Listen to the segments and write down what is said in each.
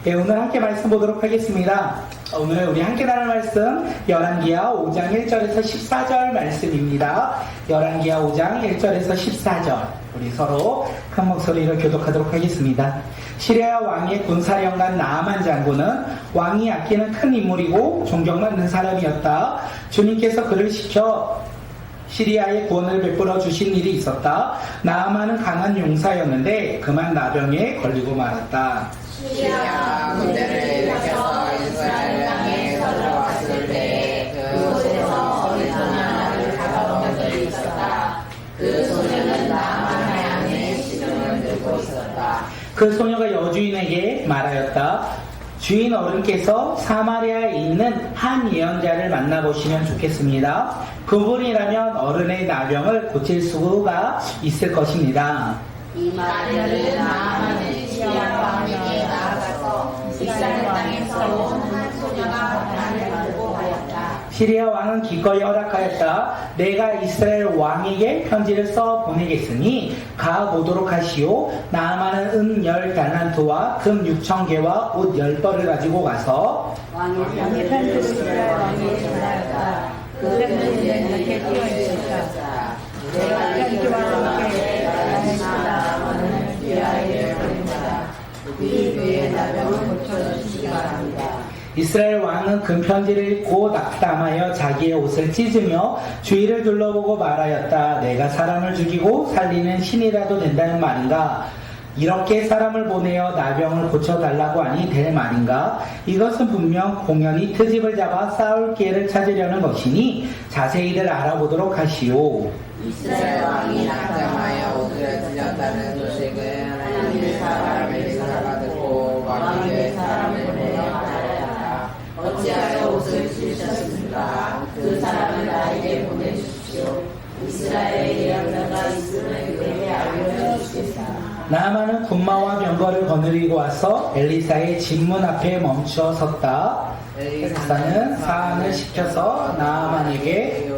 예, 오늘 함께 말씀 보도록 하겠습니다. 오늘 우리 함께 나눌 말씀 열왕기하 5장 1절에서 14절 말씀입니다. 열왕기하 5장 1절에서 14절 우리 서로 큰 목소리로 교독하도록 하겠습니다. 시리아 왕의 군사령관 나아만 장군은 왕이 아끼는 큰 인물이고 존경받는 사람이었다. 주님께서 그를 시켜 시리아에 구원을 베풀어 주신 일이 있었다. 나아만은 강한 용사였는데 그만 나병에 걸리고 말았다. 시리아가 군대를 일으켜서 이스라엘 땅에 들어왔을 때 그곳에서 어린 소녀 하나를 잡아먹은 적이 있었다. 그 소녀는 나아만 하양의 시중을 들고 있었다. 그 소녀가 여주인에게 말하였다. 주인 어른께서 사마리아에 있는 한 예언자를 만나보시면 좋겠습니다. 그분이라면 어른의 나병을 고칠 수가 있을 것입니다. 이 말을 나아만은 시리아 왕에게 나아가서 이스라엘 땅에서 온 한 소녀가 나를 가지고 가였다. 시리아 왕은 기꺼이 허락하였다. 내가 이스라엘 왕에게 편지를 써 보내겠으니 가보도록 하시오. 나아만은 은 10달란트와 금 6,000개와 옷 10벌을 가지고 가서 왕의 편지를 이스라엘 왕에게 전하였다. 그 편지는 이렇게 띄어 있었다. 내가 이기와 함께 나라의 나아만을 귀하게 여깁니다. 이 그의 나병을 고쳐주시기 바랍니다. 이스라엘 왕은 그 편지를 읽고 낙담하여 자기의 옷을 찢으며 주위를 둘러보고 말하였다. 내가 사람을 죽이고 살리는 신이라도 된다는 말인가? 이렇게 사람을 보내어 나병을 고쳐달라고 하니 될 말인가? 이것은 분명 공연히 트집을 잡아 싸울 기회를 찾으려는 것이니 자세히들 알아보도록 하시오. 이스라엘 왕이 낙담하여 옷을 찢었다는 소식은 하나님의 사람을 엘리사가 듣고 왕에게 사람을 보내어 말하였다. 어찌하여 옷을 찢으셨습니까? 그 사람을 나에게 보내주십시오. 이스라엘의 예언자가 있음을 그에게 알려주시겠다. 나아만은 군마와 병거를 거느리고 와서 엘리사의 집문 앞에 멈춰 섰다. 엘리사는 사안을 시켜서 나아만에게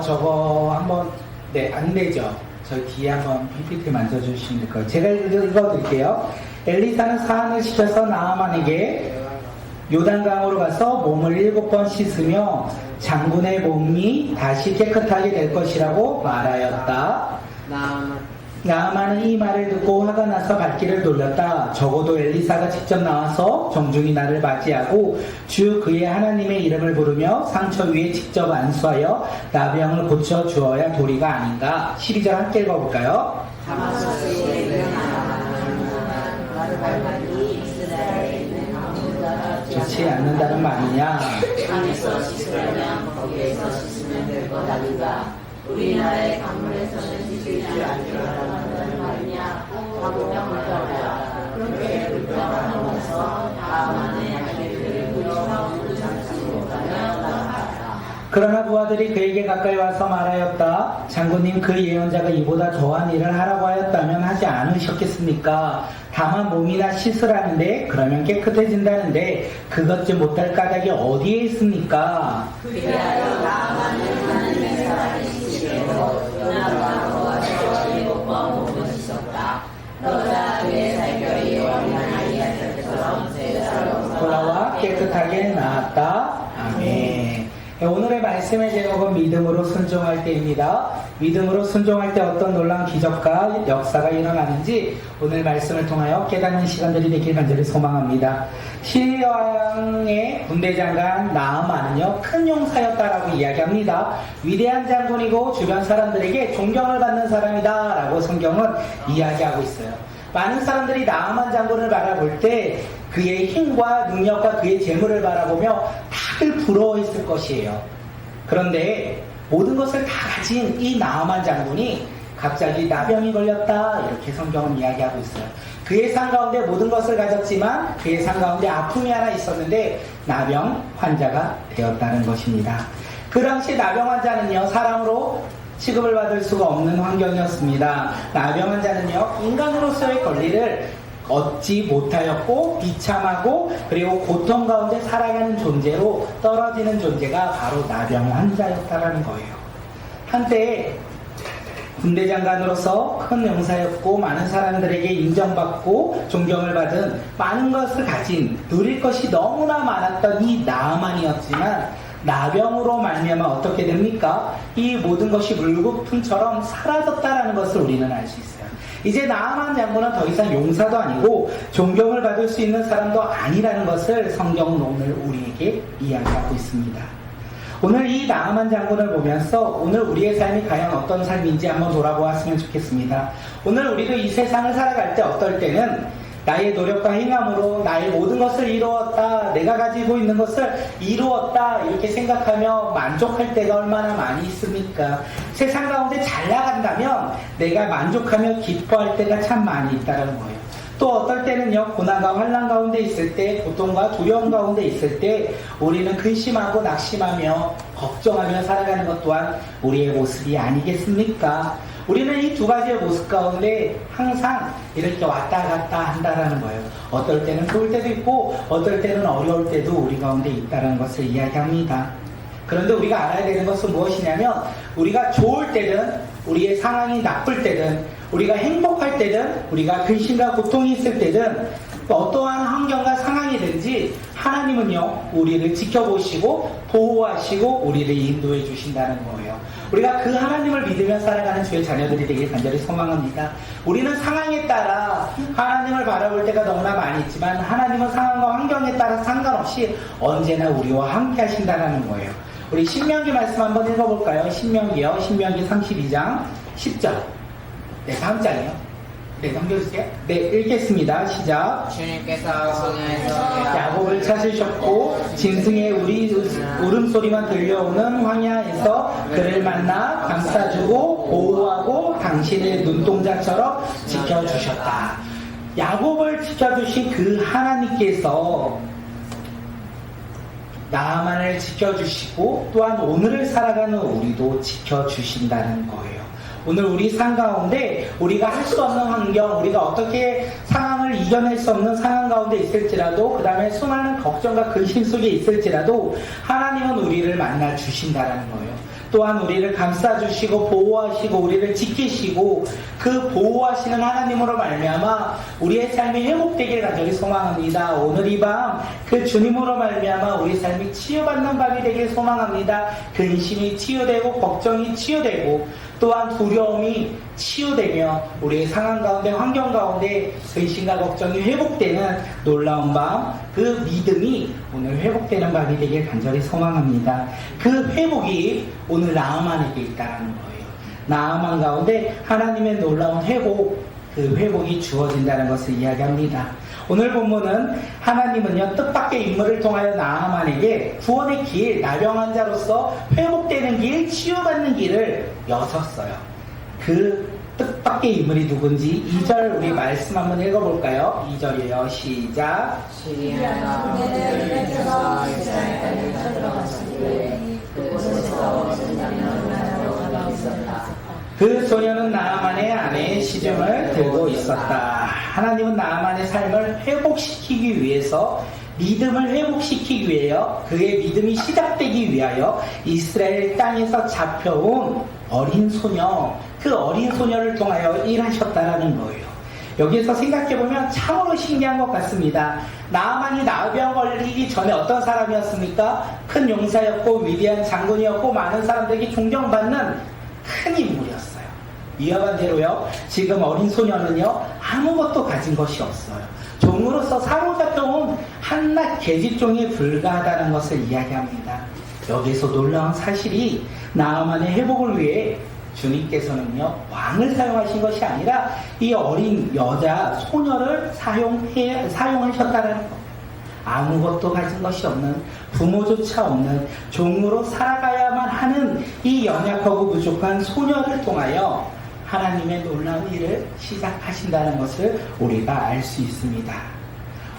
저거 한번 안 되죠. 저 뒤에 한번 PPT 만져주시면 될 거예요. 제가 읽어드릴게요. 엘리사는 사안을 시켜서 나아만에게 요단강으로 가서 몸을 7번 씻으며 장군의 몸이 다시 깨끗하게 될 것이라고 말하였다. 나아만은 이 말을 듣고 화가 나서 발길을 돌렸다. 적어도 엘리사가 직접 나와서 정중히 나를 맞이하고 주 그의 하나님의 이름을 부르며 상처 위에 직접 안수하여 나병을 고쳐 주어야 도리가 아닌가. 12절 함께 읽어볼까요? 다마스크에 있는 나를 밟으니 이스라엘에 있는 강군자가 좋지 않는다는 말이냐. 강에서 씻으려면 거기에서 씻으면 될 것 아닌가. 우리나라의 강물에서는 씻을 줄 알기라고 한다는 말이냐. 가보면 물어보라. 그렇게 불평하면서 나아만의 아내들을 부여하고 장치고 가며 나아갔다. 그러나 부하들이 그에게 가까이 와서 말하였다. 장군님, 그 예언자가 이보다 더한 일을 하라고 하였다면 하지 않으셨겠습니까? 다만 몸이나 씻으라는데 그러면 깨끗해진다는데 그것 좀 못할 까닭이 어디에 있습니까? 그리하여 나아만은 하나님의 사람이 시시로 요나가 도와서 7번 몸을 씻었다. 너자 그의 살결이 어린 아이의 살처럼 새처럼 돌아와 깨끗하게 나았다. 아멘. 오늘의 말씀의 제목은 믿음으로 순종할 때입니다. 믿음으로 순종할 때 어떤 놀라운 기적과 역사가 일어나는지 오늘 말씀을 통하여 깨닫는 시간들이 되길 간절히 소망합니다. 시리아 왕의 군대장관 나아만은요, 큰 용사였다라고 이야기합니다. 위대한 장군이고 주변 사람들에게 존경을 받는 사람이다 라고 성경은 이야기하고 있어요. 많은 사람들이 나아만 장군을 바라볼 때 그의 힘과 능력과 그의 재물을 바라보며 다들 부러워했을 것이에요. 그런데 모든 것을 다 가진 이 나아만 장군이 갑자기 나병이 걸렸다 이렇게 성경은 이야기하고 있어요. 그의 삶 가운데 모든 것을 가졌지만 그의 삶 가운데 아픔이 하나 있었는데 나병 환자가 되었다는 것입니다. 그 당시 나병 환자는요, 사람으로 취급을 받을 수가 없는 환경이었습니다. 나병 환자는요, 인간으로서의 권리를 얻지 못하였고 비참하고 그리고 고통 가운데 살아가는 존재로 떨어지는 존재가 바로 나병 환자였다라는 거예요. 한때 군대 장관으로서 큰 용사였고 많은 사람들에게 인정받고 존경을 받은 많은 것을 가진 누릴 것이 너무나 많았던 이 나아만이었지만 나병으로 말미암아 어떻게 됩니까? 이 모든 것이 물거품처럼 사라졌다라는 것을 우리는 알 수 있어요. 이제 나아만 장군은 더 이상 용사도 아니고 존경을 받을 수 있는 사람도 아니라는 것을 성경은 오늘 우리에게 이야기하고 있습니다. 오늘 이 나아만 장군을 보면서 오늘 우리의 삶이 과연 어떤 삶인지 한번 돌아보았으면 좋겠습니다. 오늘 우리도 이 세상을 살아갈 때 어떨 때는 나의 노력과 행함으로 나의 모든 것을 이루었다, 내가 가지고 있는 것을 이루었다 이렇게 생각하며 만족할 때가 얼마나 많이 있습니까? 세상 가운데 잘 나간다면 내가 만족하며 기뻐할 때가 참 많이 있다는 거예요. 또 어떨 때는요, 고난과 환난 가운데 있을 때, 고통과 두려움 가운데 있을 때 우리는 근심하고 낙심하며 걱정하며 살아가는 것 또한 우리의 모습이 아니겠습니까? 우리는 이 두 가지의 모습 가운데 항상 이렇게 왔다 갔다 한다라는 거예요. 어떨 때는 좋을 때도 있고 어떨 때는 어려울 때도 우리 가운데 있다는 것을 이야기합니다. 그런데 우리가 알아야 되는 것은 무엇이냐면 우리가 좋을 때든 우리의 상황이 나쁠 때든 우리가 행복할 때든 우리가 근심과 고통이 있을 때든 어떠한 환경과 상황이든지 하나님은요 우리를 지켜보시고 보호하시고 우리를 인도해 주신다는 거예요. 우리가 그 하나님을 믿으며 살아가는 주의 자녀들이 되길 간절히 소망합니다. 우리는 상황에 따라 하나님을 바라볼 때가 너무나 많이 있지만 하나님은 상황과 환경에 따라 상관없이 언제나 우리와 함께 하신다는 거예요. 우리 신명기 말씀 한번 읽어볼까요? 신명기요. 신명기 32장 10절. 네, 다음 장이요. 네, 넘겨주세요. 네, 읽겠습니다. 시작. 주님께서 소녀에서 야곱을 찾으셨고 짐승의 울음소리만 들려오는 황야에서 그를 만나 감싸주고 보호하고 당신의 눈동자처럼 지켜주셨다. 야곱을 지켜주신 그 하나님께서 나아만을 지켜주시고 또한 오늘을 살아가는 우리도 지켜주신다는 거예요. 오늘 우리 삶 가운데 우리가 할 수 없는 환경, 우리가 어떻게 상황을 이겨낼 수 없는 상황 가운데 있을지라도 그 다음에 수많은 걱정과 근심 속에 있을지라도 하나님은 우리를 만나 주신다는 거예요. 또한 우리를 감싸주시고 보호하시고 우리를 지키시고 그 보호하시는 하나님으로 말미암아 우리의 삶이 회복되길 간절히 소망합니다. 오늘 이 밤 그 주님으로 말미암아 우리 삶이 치유받는 밤이 되길 소망합니다. 근심이 치유되고 걱정이 치유되고 또한 두려움이 치유되며 우리의 상황 가운데 환경 가운데 근심과 걱정이 회복되는 놀라운 밤, 그 믿음이 오늘 회복되는 밤이 되길 간절히 소망합니다. 그 회복이 오늘 나아만에게 있다는 거예요. 나아만 가운데 하나님의 놀라운 회복, 그 회복이 주어진다는 것을 이야기합니다. 오늘 본문은 하나님은요 뜻밖의 인물을 통하여 나아만에게 구원의 길, 나병 자로서 회복되는 길, 치유받는 길을 여셨어요. 그 뜻밖의 인물이 누군지 2절 우리 말씀 한번 읽어볼까요? 2절이에요. 시작. 시리아가 그들께서 이스라엘까지 쳐들어갔으니 그곳에서 전장으로 가고 있었다. 그 소녀는 나아만의 아내의 시중을 들고 있었다. 하나님은 나아만의 삶을 회복시키기 위해서, 믿음을 회복시키기 위하여, 그의 믿음이 시작되기 위하여 이스라엘 땅에서 잡혀온 어린 소녀, 그 어린 소녀를 통하여 일하셨다라는 거예요. 여기에서 생각해보면 참으로 신기한 것 같습니다. 나아만이 나병 걸리기 전에 어떤 사람이었습니까? 큰 용사였고 위대한 장군이었고 많은 사람들에게 존경받는 큰 인물이었어요. 위험한 대로요. 지금 어린 소녀는요 아무것도 가진 것이 없어요. 종으로서 사로잡혀온 한낱 계집종에 불과하다는 것을 이야기합니다. 여기서 놀라운 사실이 나아만의 회복을 위해 주님께서는요 왕을 사용하신 것이 아니라 이 어린 여자 소녀를 사용하셨다는 것. 아무것도 가진 것이 없는, 부모조차 없는 종으로 살아가야만 하는 이 연약하고 부족한 소녀를 통하여 하나님의 놀라운 일을 시작하신다는 것을 우리가 알 수 있습니다.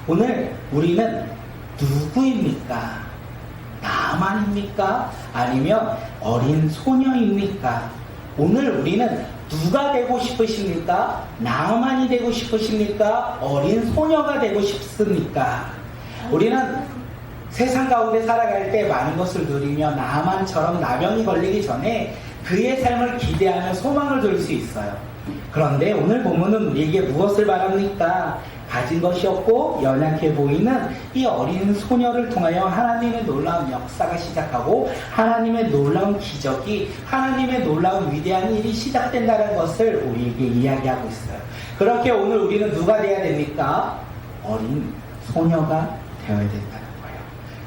오늘 우리는 누구입니까? 나만입니까? 아니면 어린 소녀입니까? 오늘 우리는 누가 되고 싶으십니까? 나만이 되고 싶으십니까? 어린 소녀가 되고 싶습니까? 우리는 세상 가운데 살아갈 때 많은 것을 누리며 나만처럼 나병이 걸리기 전에 그의 삶을 기대하며 소망을 둘 수 있어요. 그런데 오늘 본문은 우리에게 무엇을 말합니까? 가진 것이 없고 연약해 보이는 이 어린 소녀를 통하여 하나님의 놀라운 역사가 시작하고 하나님의 놀라운 기적이, 하나님의 놀라운 위대한 일이 시작된다는 것을 우리에게 이야기하고 있어요. 그렇게 오늘 우리는 누가 되어야 됩니까? 어린 소녀가 되어야 된다는 거예요.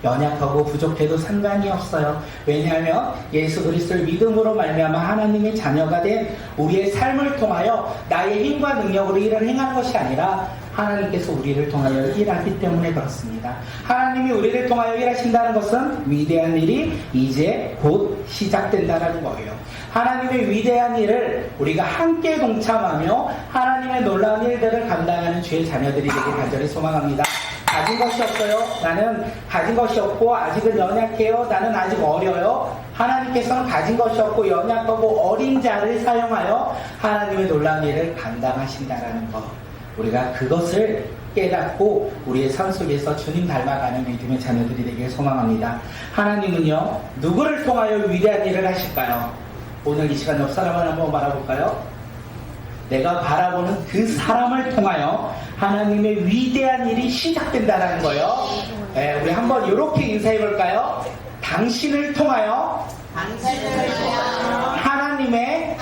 연약하고 부족해도 상관이 없어요. 왜냐하면 예수 그리스도를 믿음으로 말미암아 하나님의 자녀가 된 우리의 삶을 통하여 나의 힘과 능력으로 일을 행하는 것이 아니라 하나님께서 우리를 통하여 일하기 때문에 그렇습니다. 하나님이 우리를 통하여 일하신다는 것은 위대한 일이 이제 곧 시작된다는 거예요. 하나님의 위대한 일을 우리가 함께 동참하며 하나님의 놀라운 일들을 감당하는 주의 자녀들이 되길 간절히 소망합니다. 가진 것이 없어요. 나는 가진 것이 없고 아직은 연약해요. 나는 아직 어려요. 하나님께서는 가진 것이 없고 연약하고 어린 자를 사용하여 하나님의 놀라운 일을 감당하신다는 것. 우리가 그것을 깨닫고 우리의 삶 속에서 주님 닮아가는 믿음의 자녀들이 되길 소망합니다. 하나님은요, 누구를 통하여 위대한 일을 하실까요? 오늘 이 시간 옆 사람을 한번 바라볼까요? 내가 바라보는 그 사람을 통하여 하나님의 위대한 일이 시작된다는 거예요. 네, 우리 한번 이렇게 인사해 볼까요? 당신을 통하여 하나님의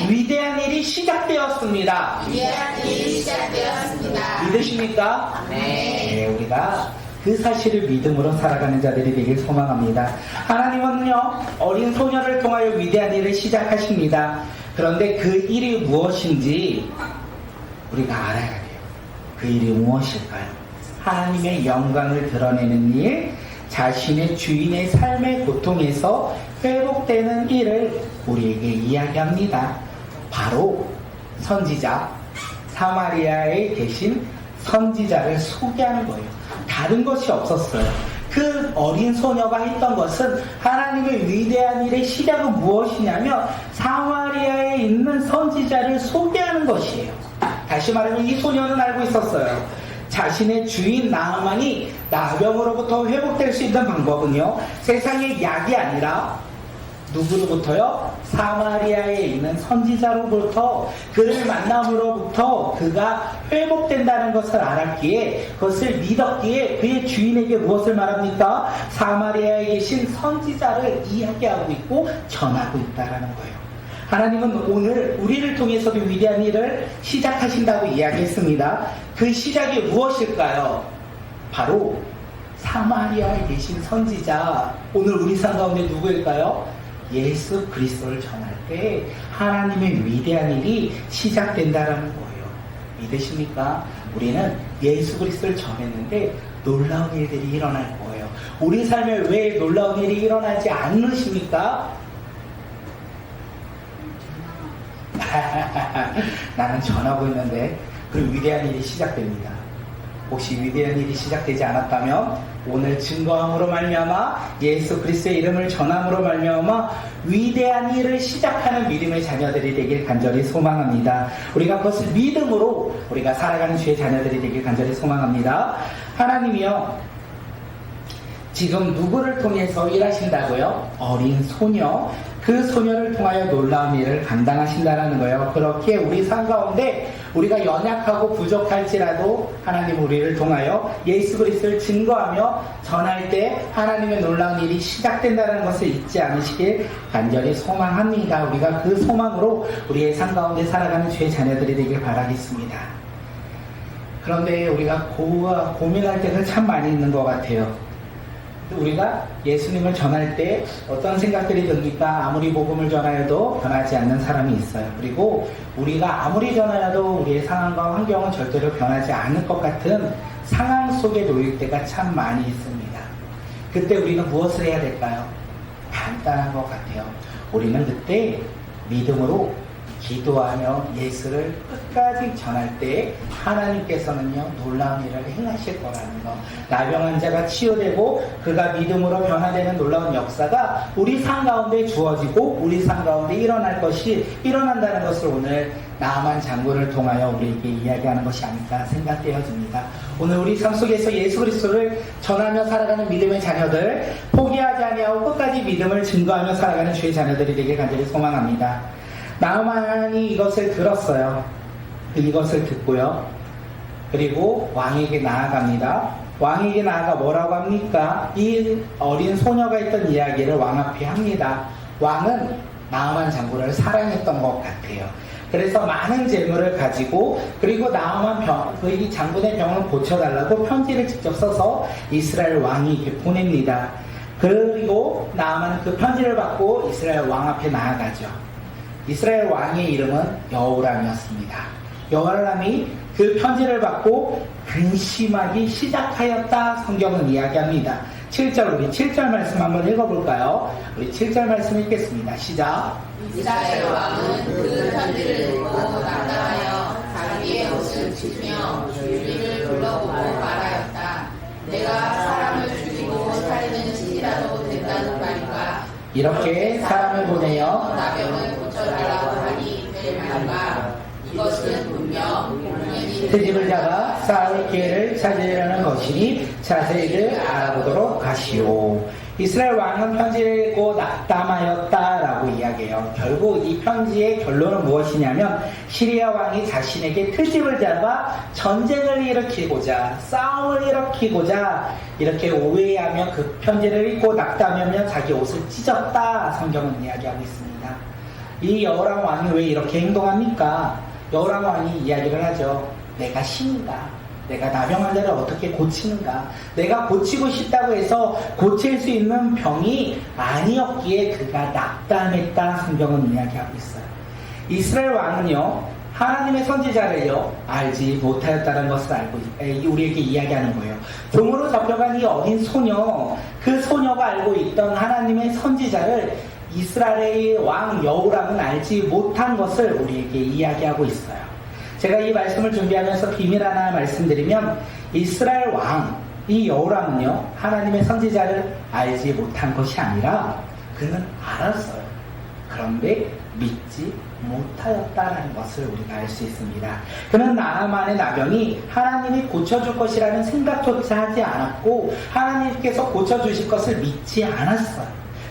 위대한 일이 시작되었습니다. 믿으십니까? 네, 우리가 그 사실을 믿음으로 살아가는 자들이 되길 소망합니다. 하나님은요, 어린 소녀를 통하여 위대한 일을 시작하십니다. 그런데 그 일이 무엇인지 우리가 알아야 돼요. 그 일이 무엇일까요? 하나님의 영광을 드러내는 일, 자신의 주인의 삶의 고통에서 회복되는 일을 우리에게 이야기합니다. 바로 선지자, 사마리아에 계신 선지자를 소개하는 거예요. 다른 것이 없었어요. 그 어린 소녀가 했던 것은 하나님의 위대한 일의 시작은 무엇이냐면 사마리아에 있는 선지자를 소개하는 것이에요. 다시 말하면 이 소녀는 알고 있었어요. 자신의 주인 나아만이 나병으로부터 회복될 수 있는 방법은요, 세상의 약이 아니라 누구로부터요? 사마리아에 있는 선지자로부터, 그를 만남으로부터 그가 회복된다는 것을 알았기에, 그것을 믿었기에 그의 주인에게 무엇을 말합니까? 사마리아에 계신 선지자를 이야기하고 있고 전하고 있다는 거예요. 하나님은 오늘 우리를 통해서도 위대한 일을 시작하신다고 이야기했습니다. 그 시작이 무엇일까요? 바로 사마리아에 계신 선지자, 오늘 우리 삶 가운데 누구일까요? 예수 그리스도를 전할 때 하나님의 위대한 일이 시작된다라는 거예요. 믿으십니까? 우리는 예수 그리스도를 전했는데 놀라운 일들이 일어날 거예요. 우리 삶에 왜 놀라운 일이 일어나지 않으십니까? 나는 전하고 있는데 그럼 위대한 일이 시작됩니다. 혹시 위대한 일이 시작되지 않았다면 오늘 증거함으로 말미암아 예수 그리스도의 이름을 전함으로 말미암아 위대한 일을 시작하는 믿음의 자녀들이 되길 간절히 소망합니다. 우리가 그것을 믿음으로 우리가 살아가는 주의 자녀들이 되길 간절히 소망합니다. 하나님이요, 지금 누구를 통해서 일하신다고요? 어린 소녀, 그 소녀를 통하여 놀라운 일을 감당하신다는 거예요. 그렇게 우리 삶 가운데 우리가 연약하고 부족할지라도 하나님 우리를 통하여 예수 그리스도를 증거하며 전할 때 하나님의 놀라운 일이 시작된다는 것을 잊지 않으시길 간절히 소망합니다. 우리가 그 소망으로 우리의 삶 가운데 살아가는 주의 자녀들이 되길 바라겠습니다. 그런데 우리가 고민할 때가 참 많이 있는 것 같아요. 우리가 예수님을 전할 때 어떤 생각들이 듭니까? 아무리 복음을 전하여도 변하지 않는 사람이 있어요. 그리고 우리가 아무리 전하여도 우리의 상황과 환경은 절대로 변하지 않을 것 같은 상황 속에 놓일 때가 참 많이 있습니다. 그때 우리는 무엇을 해야 될까요? 간단한 것 같아요. 우리는 그때 믿음으로 기도하며 예수를 끝까지 전할 때 하나님께서는요, 놀라운 일을 행하실 거라는 거. 나병 환자가 치유되고 그가 믿음으로 변화되는 놀라운 역사가 우리 삶 가운데 주어지고 우리 삶 가운데 일어난다는 것을 오늘 나아만 장군을 통하여 우리에게 이야기하는 것이 아닐까 생각되어집니다. 오늘 우리 삶 속에서 예수 그리스도를 전하며 살아가는 믿음의 자녀들, 포기하지 아니하고 끝까지 믿음을 증거하며 살아가는 주의 자녀들이 되길 간절히 소망합니다. 나아만이 이것을 들었어요. 이것을 듣고요. 그리고 왕에게 나아갑니다. 왕에게 나아가 뭐라고 합니까? 이 어린 소녀가 있던 이야기를 왕 앞에 합니다. 왕은 나아만 장군을 사랑했던 것 같아요. 그래서 많은 재물을 가지고, 그리고 나아만 이 장군의 병을 고쳐달라고 편지를 직접 써서 이스라엘 왕에게 보냅니다. 그리고 나아만 그 편지를 받고 이스라엘 왕 앞에 나아가죠. 이스라엘 왕의 이름은 여호람이었습니다. 여호람이 그 편지를 받고 근심하기 시작하였다, 성경은 이야기합니다. 7절, 우리 7절 말씀 한번 읽어볼까요? 우리 7절 말씀 읽겠습니다. 시작. 이스라엘 왕은 그 편지를 읽고 낙담하여 자기의 옷을 찢으며 주위를 둘러보고 말하였다. 내가 사람을 죽이고 살리는 신이라도 된다는 말인가? 이렇게 사람을 보내어 나병을 고쳐달라고 하니 될 말인가? 이것은 분명 용년이 트집을 잡아 쌓을 기회를 찾으려는 것이니 자세히를 알아보도록 하시오. 이스라엘 왕은 편지를 읽고 낙담하였다라고 이야기해요. 결국 이 편지의 결론은 무엇이냐면 시리아 왕이 자신에게 트집을 잡아 전쟁을 일으키고자, 싸움을 일으키고자 이렇게 오해하며 그 편지를 읽고 낙담하며 자기 옷을 찢었다, 성경은 이야기하고 있습니다. 이 여호람 왕이 왜 이렇게 행동합니까? 여호람 왕이 이야기를 하죠. 내가 신인가? 내가 나병 환자를 어떻게 고치는가? 내가 고치고 싶다고 해서 고칠 수 있는 병이 아니었기에 그가 낙담했다, 성경은 이야기하고 있어요. 이스라엘 왕은요, 하나님의 선지자를요 알지 못하였다는 것을 알고 우리에게 이야기하는 거예요. 종으로 잡혀간 이 어린 소녀, 그 소녀가 알고 있던 하나님의 선지자를 이스라엘의 왕 여호람은 알지 못한 것을 우리에게 이야기하고 있어요. 제가 이 말씀을 준비하면서 비밀 하나 말씀드리면, 이스라엘 왕, 이 여호람은요, 하나님의 선지자를 알지 못한 것이 아니라 그는 알았어요. 그런데 믿지 못하였다는 것을 우리가 알 수 있습니다. 그는 나아만의 나병이 하나님이 고쳐줄 것이라는 생각조차 하지 않았고, 하나님께서 고쳐주실 것을 믿지 않았어요.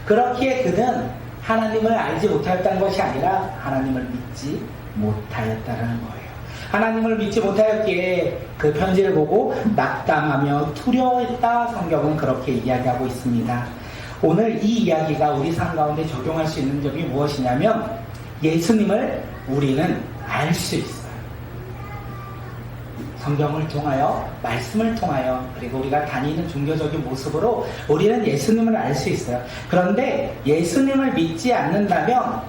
그렇기에 그는 하나님을 알지 못하였다는 것이 아니라 하나님을 믿지 못하였다는 거예요. 하나님을 믿지 못하였기에 그 편지를 보고 낙담하며 두려워했다, 성경은 그렇게 이야기하고 있습니다. 오늘 이 이야기가 우리 삶 가운데 적용할 수 있는 점이 무엇이냐면, 예수님을 우리는 알 수 있어요. 성경을 통하여, 말씀을 통하여, 그리고 우리가 다니는 종교적인 모습으로 우리는 예수님을 알 수 있어요. 그런데 예수님을 믿지 않는다면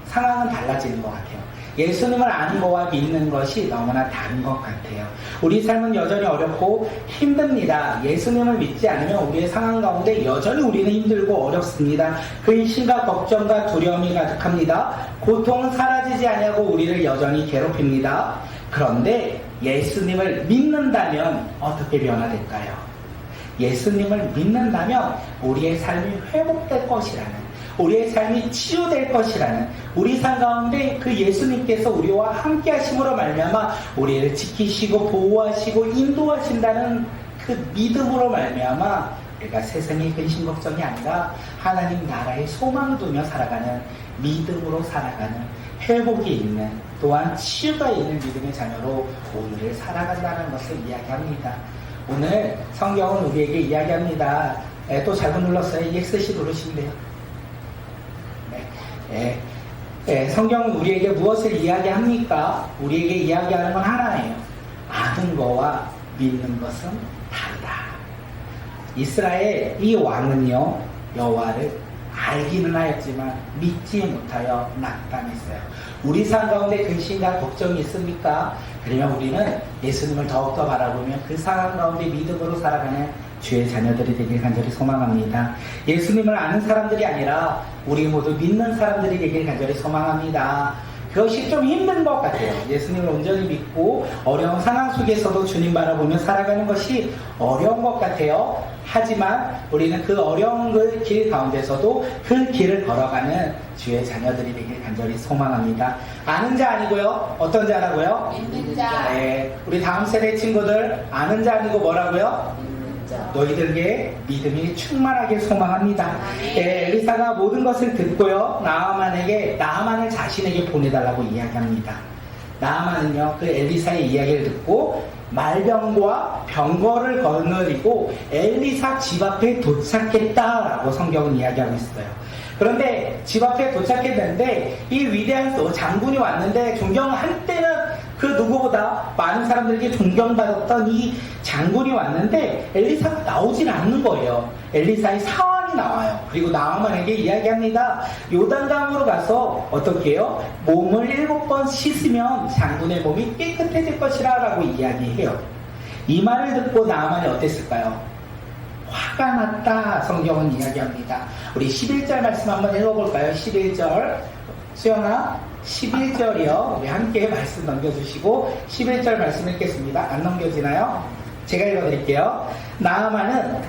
상황은 달라지는 것 같아요. 예수님을 아는 것과 믿는 것이 너무나 다른 것 같아요. 우리 삶은 여전히 어렵고 힘듭니다. 예수님을 믿지 않으면 우리의 상황 가운데 여전히 우리는 힘들고 어렵습니다. 근심과 걱정과 두려움이 가득합니다. 고통은 사라지지 아니하고 우리를 여전히 괴롭힙니다. 그런데 예수님을 믿는다면 어떻게 변화될까요? 예수님을 믿는다면 우리의 삶이 회복될 것이라는, 우리의 삶이 치유될 것이라는, 우리 삶 가운데 그 예수님께서 우리와 함께 하심으로 말미암아 우리를 지키시고 보호하시고 인도하신다는 그 믿음으로 말미암아 우리가 세상의 근심 걱정이 아니라 하나님 나라에 소망을 두며 살아가는, 믿음으로 살아가는, 회복이 있는, 또한 치유가 있는 믿음의 자녀로 오늘을 살아간다는 것을 이야기합니다. 오늘 성경은 우리에게 이야기합니다. 또 잘못 눌렀어요. EXC 누르시면 돼요. 성경은 우리에게 무엇을 이야기합니까? 우리에게 이야기하는 건 하나예요. 아는 거와 믿는 것은 다르다. 이스라엘 이 왕은요, 여호와를 알기는 하였지만 믿지 못하여 낙담했어요. 우리 삶 가운데 근심과 걱정이 있습니까? 그러면 우리는 예수님을 더욱더 바라보며 그 상황 가운데 믿음으로 살아가는 주의 자녀들이 되길 간절히 소망합니다. 예수님을 아는 사람들이 아니라 우리 모두 믿는 사람들이 되길 간절히 소망합니다. 그것이 좀 힘든 것 같아요. 예수님을 온전히 믿고 어려운 상황 속에서도 주님 바라보며 살아가는 것이 어려운 것 같아요. 하지만 우리는 그 어려운 그 길 가운데서도 그 길을 걸어가는 주의 자녀들이 되길 간절히 소망합니다. 아는 자 아니고요. 어떤 자라고요? 믿는 자. 네, 우리 다음 세대 친구들 아는 자 아니고 뭐라고요? 너희들에게 믿음이 충만하길 소망합니다. 네, 엘리사가 모든 것을 듣고요. 나아만을 자신에게 보내달라고 이야기합니다. 나아만은요, 그 엘리사의 이야기를 듣고 말병과 병거를 거느리고 엘리사 집 앞에 도착했다라고 성경은 이야기하고 있어요. 그런데 집 앞에 도착했는데 이 위대한 장군이 왔는데 한때는 그 누구보다 많은 사람들에게 존경받았던 이 장군이 왔는데 엘리사가 나오질 않는 거예요. 엘리사의 사환이 나와요. 그리고 나아만에게 이야기합니다. 요단강으로 가서 어떻게 해요? 몸을 7번 씻으면 장군의 몸이 깨끗해질 것이라 라고 이야기해요. 이 말을 듣고 나아만이 어땠을까요? 화가 났다 성경은 이야기합니다. 우리 11절 말씀 한번 읽어볼까요? 11절 수영아 11절이요. 우리 함께 말씀 넘겨주시고 11절 말씀 읽겠습니다. 안 넘겨지나요? 제가 읽어드릴게요. 나아만은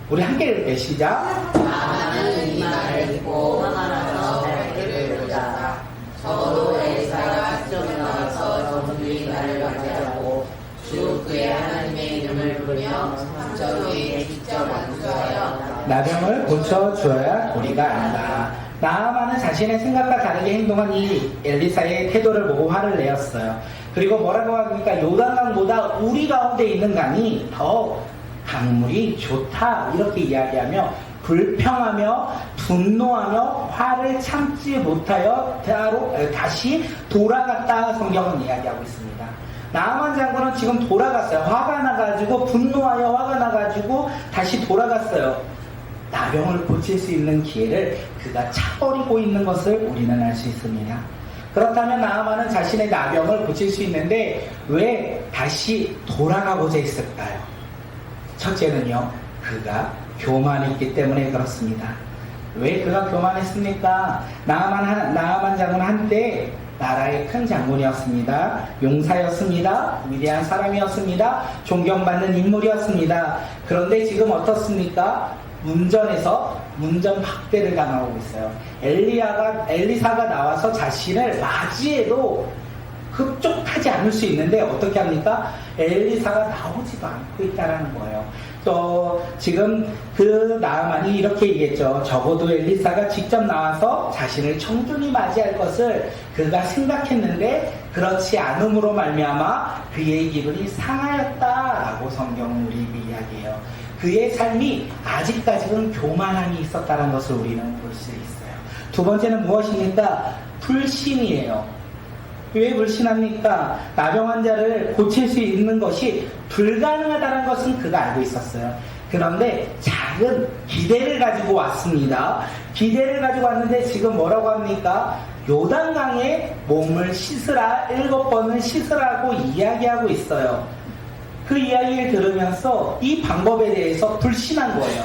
우리 함께 읽을게요. 시작. 나아만은 이 말을 듣고 화나서 그를 보자. 적어도 엘리사가 직접 나와서 저분들이 나를 맞이하고 주 그의 하나님의 이름을 부르며 저에게 직접 안수하여 나병을 고쳐주어야 우리가 안다. 나아만은 자신의 생각과 다르게 행동한 이 엘리사의 태도를 보고 화를 내었어요. 그리고 뭐라고 합니까? 요단강보다 우리 가운데 있는 강이 더 강물이 좋다 이렇게 이야기하며 불평하며 분노하며 화를 참지 못하여 다시 돌아갔다 성경은 이야기하고 있습니다. 나아만 장군은 지금 돌아갔어요. 화가 나가지고 분노하여 화가 나가지고 다시 돌아갔어요. 나병을 고칠 수 있는 기회를 그가 차버리고 있는 것을 우리는 알 수 있습니다. 그렇다면 나아만은 자신의 나병을 고칠 수 있는데 왜 다시 돌아가고자 했을까요? 첫째는요, 그가 교만했기 때문에 그렇습니다. 왜 그가 교만했습니까? 나아만 장군은 한때 나라의 큰 장군이었습니다. 용사였습니다. 위대한 사람이었습니다. 존경받는 인물이었습니다. 그런데 지금 어떻습니까? 문전 박대를 당하고 있어요. 엘리사가 나와서 자신을 맞이해도 흡족하지 않을 수 있는데 어떻게 합니까? 엘리사가 나오지도 않고 있다는 거예요. 또 지금 그 나아만이 이렇게 얘기했죠. 적어도 엘리사가 직접 나와서 자신을 청중히 맞이할 것을 그가 생각했는데 그렇지 않음으로 말미암아 그의 기분이 상하였다라고 성경은 우리에게 이야기해요. 그의 삶이 아직까지는 교만함이 있었다는 것을 우리는 볼 수 있어요. 두 번째는 무엇입니까? 불신이에요. 왜 불신합니까? 나병 환자를 고칠 수 있는 것이 불가능하다는 것은 그가 알고 있었어요. 그런데 작은 기대를 가지고 왔습니다. 기대를 가지고 왔는데 지금 뭐라고 합니까? 요단강에 몸을 씻으라, 7번을 씻으라고 이야기하고 있어요. 그 이야기를 들으면서 이 방법에 대해서 불신한 거예요.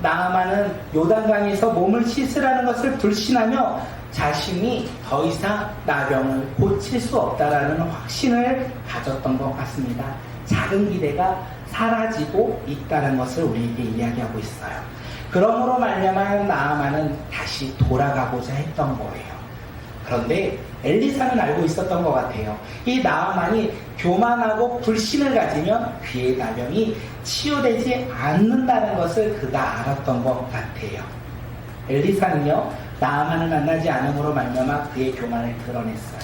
나아만은 요단강에서 몸을 씻으라는 것을 불신하며 자신이 더 이상 나병을 고칠 수 없다라는 확신을 가졌던 것 같습니다. 작은 기대가 사라지고 있다는 것을 우리에게 이야기하고 있어요. 그러므로 말미암아 나아만은 다시 돌아가고자 했던 거예요. 그런데 엘리사는 알고 있었던 것 같아요. 이 나아만이 교만하고 불신을 가지면 그의 나병이 치유되지 않는다는 것을 그가 알았던 것 같아요. 엘리사는요, 나아만을 만나지 않음으로 말미암아 그의 교만을 드러냈어요.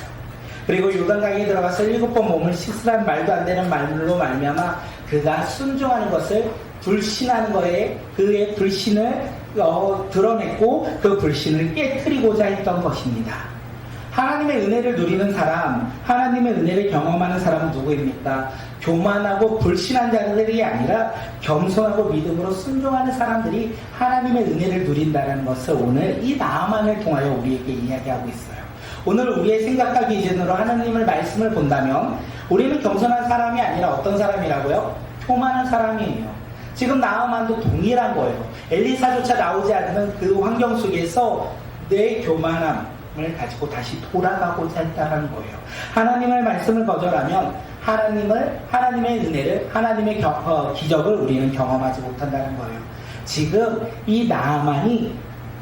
그리고 요단강에 들어가서 7번 몸을 씻으란 말도 안 되는 말로 말미암아 그가 순종하는 것을 불신한 거에 그의 불신을 드러냈고 그 불신을 깨트리고자 했던 것입니다. 하나님의 은혜를 누리는 사람, 하나님의 은혜를 경험하는 사람은 누구입니까? 교만하고 불신한 자들이 아니라 겸손하고 믿음으로 순종하는 사람들이 하나님의 은혜를 누린다는 것을 오늘 이 나아만을 통하여 우리에게 이야기하고 있어요. 오늘 우리의 생각과 기준으로 하나님의 말씀을 본다면 우리는 겸손한 사람이 아니라 어떤 사람이라고요? 교만한 사람이에요. 지금 나아만도 동일한 거예요. 엘리사조차 나오지 않는 그 환경 속에서 내 교만함, 가지고 다시 돌아가고자 했다는 거예요. 하나님의 말씀을 거절하면 하나님의 은혜를, 하나님의 기적을 우리는 경험하지 못한다는 거예요. 지금 이 나아만이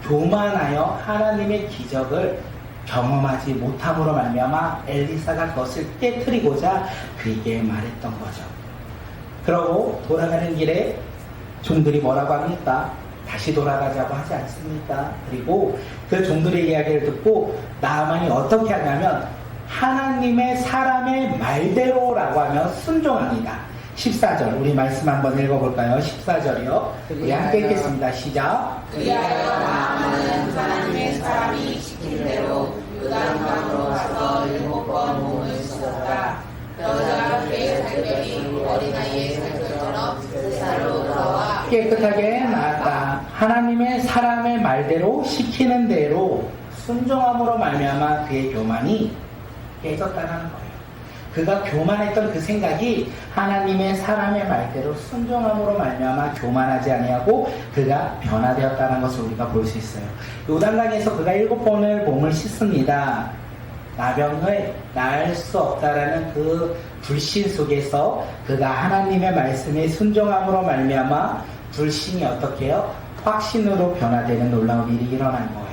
교만하여 하나님의 기적을 경험하지 못함으로 말미암아 엘리사가 그것을 깨뜨리고자 그에게 말했던 거죠. 그러고 돌아가는 길에 종들이 뭐라고 합니까? 다시 돌아가자고 하지 않습니까? 그리고 그 종들의 이야기를 듣고 나아만이 어떻게 하냐면 하나님의 사람의 말대로라고 하면 순종합니다. 14절 우리 말씀 한번 읽어볼까요? 14절이요. 우리 함께 읽겠습니다. 시작. 그리하여 나아만은 하나님의 사람이 시킨 대로 요단강으로 가서 7번 몸을 씻었다. 그러자 그의 살결이 어린아이의 살결처럼 그 살로 돌아와 깨끗하게 나았다. 하나님의 사람의 말대로 시키는 대로 순종함으로 말미암아 그의 교만이 깨졌다는 거예요. 그가 교만했던 그 생각이 하나님의 사람의 말대로 순종함으로 말미암아 교만하지 아니하고 그가 변화되었다는 것을 우리가 볼 수 있어요. 요단강에서 그가 7번을 몸을 씻습니다. 나병을 나을 수 없다라는 그 불신 속에서 그가 하나님의 말씀에 순종함으로 말미암아 불신이 어떻게 해요? 확신으로 변화되는 놀라운 일이 일어난 거예요.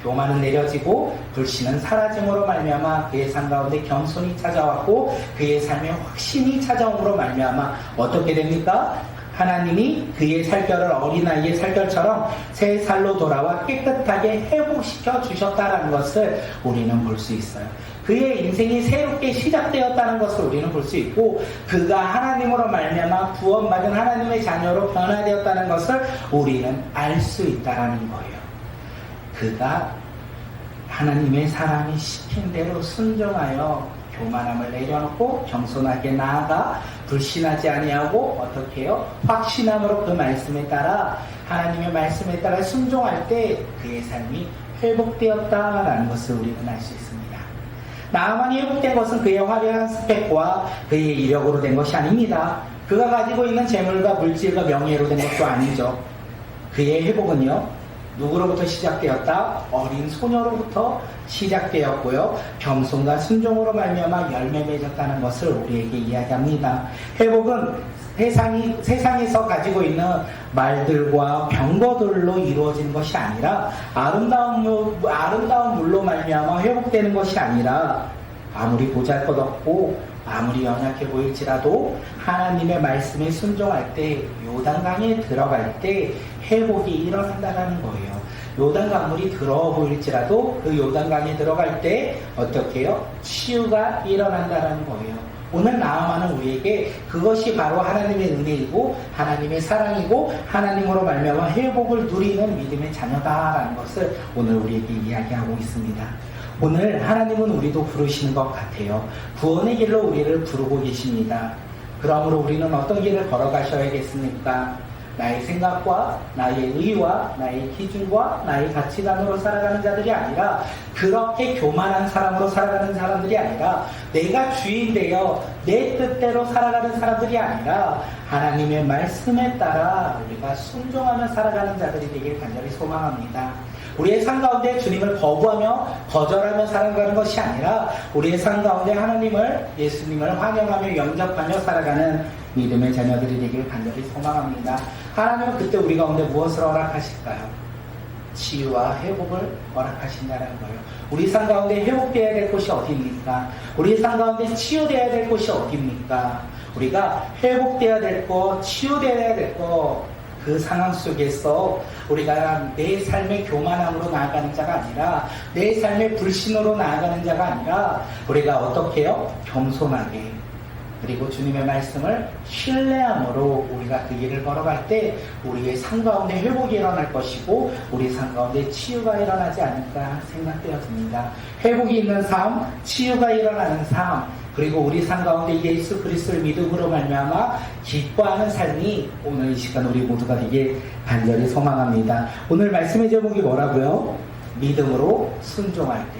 교만은 내려지고 불신은 사라짐으로 말미암아 그의 삶 가운데 겸손이 찾아왔고 그의 삶에 확신이 찾아옴으로 말미암아 어떻게 됩니까? 하나님이 그의 살결을 어린아이의 살결처럼 새 살로 돌아와 깨끗하게 회복시켜 주셨다는 것을 우리는 볼 수 있어요. 그의 인생이 새롭게 시작되었다는 것을 우리는 볼 수 있고 그가 하나님으로 말미암아 구원받은 하나님의 자녀로 변화되었다는 것을 우리는 알 수 있다는 거예요. 그가 하나님의 사람이 시킨 대로 순종하여 교만함을 내려놓고 겸손하게 나아가 불신하지 아니하고 어떻게 해요? 확신함으로 그 말씀에 따라 하나님의 말씀에 따라 순종할 때 그의 삶이 회복되었다라는 것을 우리는 알 수 있습니다. 나아만이 회복된 것은 그의 화려한 스펙과 그의 이력으로 된 것이 아닙니다. 그가 가지고 있는 재물과 물질과 명예로 된 것도 아니죠. 그의 회복은요. 누구로부터 시작되었다? 어린 소녀로부터 시작되었고요. 겸손과 순종으로 말미암아 열매 맺었다는 것을 우리에게 이야기합니다. 회복은 세상에서 가지고 있는 말들과 병거들로 이루어지는 것이 아니라 아름다운 물로 말미암아 회복되는 것이 아니라 아무리 보잘것없고 아무리 연약해 보일지라도 하나님의 말씀에 순종할 때 요단강에 들어갈 때 회복이 일어난다는 거예요. 요단강물이 더러워 보일지라도 그 요단강에 들어갈 때 어떻게 해요? 치유가 일어난다는 거예요. 오늘 나아만은 우리에게 그것이 바로 하나님의 은혜이고 하나님의 사랑이고 하나님으로 말미암아 회복을 누리는 믿음의 자녀다라는 것을 오늘 우리에게 이야기하고 있습니다. 오늘 하나님은 우리도 부르시는 것 같아요. 구원의 길로 우리를 부르고 계십니다. 그러므로 우리는 어떤 길을 걸어가셔야겠습니까? 나의 생각과 나의 의와 나의 기준과 나의 가치관으로 살아가는 자들이 아니라 그렇게 교만한 사람으로 살아가는 사람들이 아니라 내가 주인 되어 내 뜻대로 살아가는 사람들이 아니라 하나님의 말씀에 따라 우리가 순종하며 살아가는 자들이 되길 간절히 소망합니다. 우리의 삶 가운데 주님을 거부하며 거절하며 살아가는 것이 아니라 우리의 삶 가운데 하나님을 예수님을 환영하며 영접하며 살아가는 믿음의 자녀들이 되길 간절히 소망합니다. 하나님은 그때 우리 가운데 무엇을 허락하실까요? 치유와 회복을 허락하신다는 거예요. 우리 삶 가운데 회복되어야 될 곳이 어디입니까? 우리 삶 가운데 치유되어야 될 곳이 어디입니까? 우리가 회복되어야 될 곳, 치유되어야 될 곳, 그 상황 속에서 우리가 내 삶의 교만함으로 나아가는 자가 아니라 내 삶의 불신으로 나아가는 자가 아니라 우리가 어떻게 해요? 겸손하게 그리고 주님의 말씀을 신뢰함으로 우리가 그 길을 걸어갈 때 우리의 삶 가운데 회복이 일어날 것이고 우리 삶 가운데 치유가 일어나지 않을까 생각되어집니다. 회복이 있는 삶, 치유가 일어나는 삶, 그리고 우리 삶 가운데 예수 그리스도를 믿음으로 말미암아 기뻐하는 삶이 오늘 이 시간 우리 모두가 되길 간절히 소망합니다. 오늘 말씀의 제목이 뭐라고요? 믿음으로 순종할 때.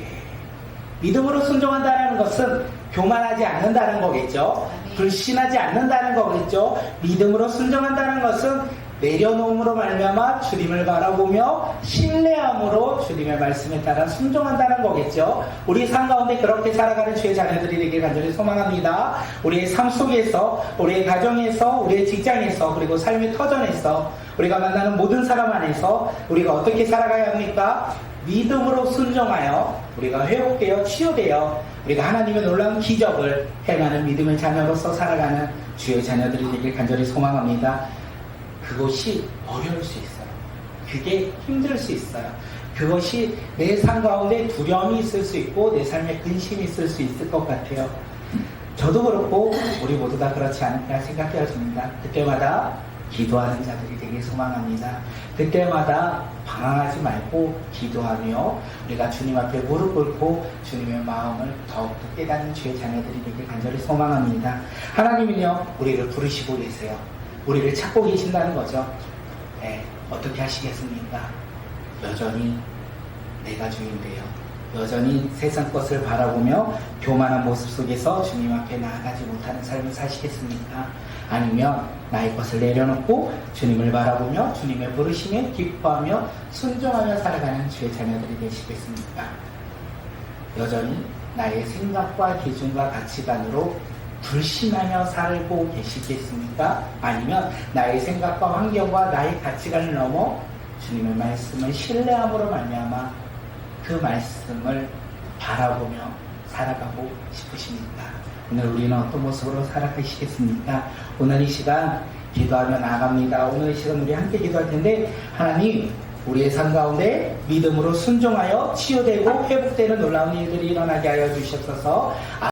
믿음으로 순종한다는 것은 교만하지 않는다는 거겠죠. 불신하지 않는다는 거겠죠. 믿음으로 순종한다는 것은 내려놓음으로 말미암아 주님을 바라보며 신뢰함으로 주님의 말씀에 따라 순종한다는 거겠죠. 우리 삶 가운데 그렇게 살아가는 주의 자녀들이 되길 간절히 소망합니다. 우리의 삶 속에서, 우리의 가정에서, 우리의 직장에서, 그리고 삶의 터전에서, 우리가 만나는 모든 사람 안에서 우리가 어떻게 살아가야 합니까? 믿음으로 순종하여 우리가 회복되어 치유되어 우리가 하나님의 놀라운 기적을 행하는 믿음의 자녀로서 살아가는 주의 자녀들이 되길 간절히 소망합니다. 그것이 어려울 수 있어요. 그게 힘들 수 있어요. 그것이 내 삶 가운데 두려움이 있을 수 있고 내 삶에 근심이 있을 수 있을 것 같아요. 저도 그렇고 우리 모두 다 그렇지 않을까 생각되어집니다. 그때마다 기도하는 자들이 되길 소망합니다. 그때마다 방황하지 말고 기도하며 우리가 주님 앞에 무릎 꿇고 주님의 마음을 더욱더 깨닫는 주의 자녀들이 되길 간절히 소망합니다. 하나님은요, 우리를 부르시고 계세요. 우리를 찾고 계신다는 거죠. 네, 어떻게 하시겠습니까? 여전히 내가 주인되어 여전히 세상 것을 바라보며 교만한 모습 속에서 주님 앞에 나아가지 못하는 삶을 사시겠습니까? 아니면 나의 것을 내려놓고 주님을 바라보며 주님의 부르심에 기뻐하며 순종하며 살아가는 주의 자녀들이 되시겠습니까? 여전히 나의 생각과 기준과 가치관으로 불신하며 살고 계시겠습니까? 아니면 나의 생각과 환경과 나의 가치관을 넘어 주님의 말씀을 신뢰함으로 말미암아 그 말씀을 바라보며 살아가고 싶으십니까? 오늘 우리는 어떤 모습으로 살아가시겠습니까? 오늘 이 시간 기도하며 나아갑니다. 오늘 이 시간 우리 함께 기도할 텐데, 하나님, 우리의 삶 가운데 믿음으로 순종하여 치유되고 회복되는 놀라운 일들이 일어나게 하여 주시옵소서.